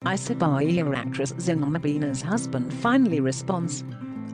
Isibaya actress Zinhle Mabena's husband finally responds.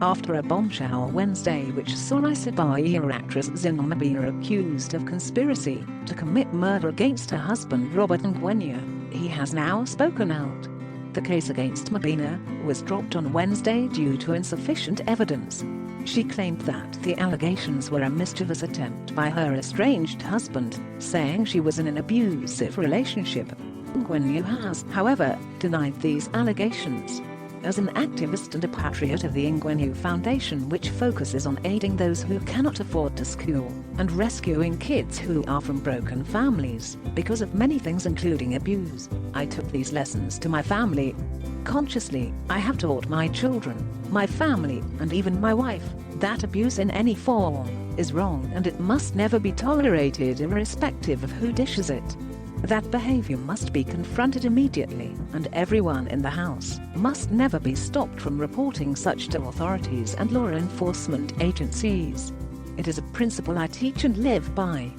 After a bombshell Wednesday which saw Isibaya actress Zinhle Mabena accused of conspiracy to commit murder against her husband Robert Ngwenya, he has now spoken out. The case against Mabena was dropped on Wednesday due to insufficient evidence. She claimed that the allegations were a mischievous attempt by her estranged husband, saying she was in an abusive relationship. Ngwenya has, however, denied these allegations. As an activist and a patriot of the Ngwenya Foundation, which focuses on aiding those who cannot afford to school and rescuing kids who are from broken families because of many things including abuse, I took these lessons to my family. Consciously, I have taught my children, my family, and even my wife, that abuse in any form is wrong and it must never be tolerated irrespective of who dishes it. That behavior must be confronted immediately, and everyone in the house must never be stopped from reporting such to authorities and law enforcement agencies. It is a principle I teach and live by.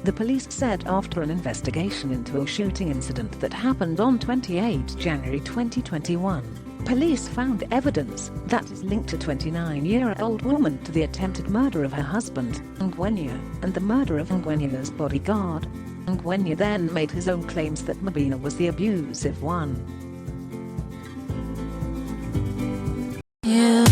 The police said after an investigation into a shooting incident that happened on 28 January 2021, police found evidence that is linked to 29-year-old woman to the attempted murder of her husband, Ngwenya, and the murder of Ngwenya's bodyguard. Ngwenya then made his own claims that Mabena was the abusive one. Yeah.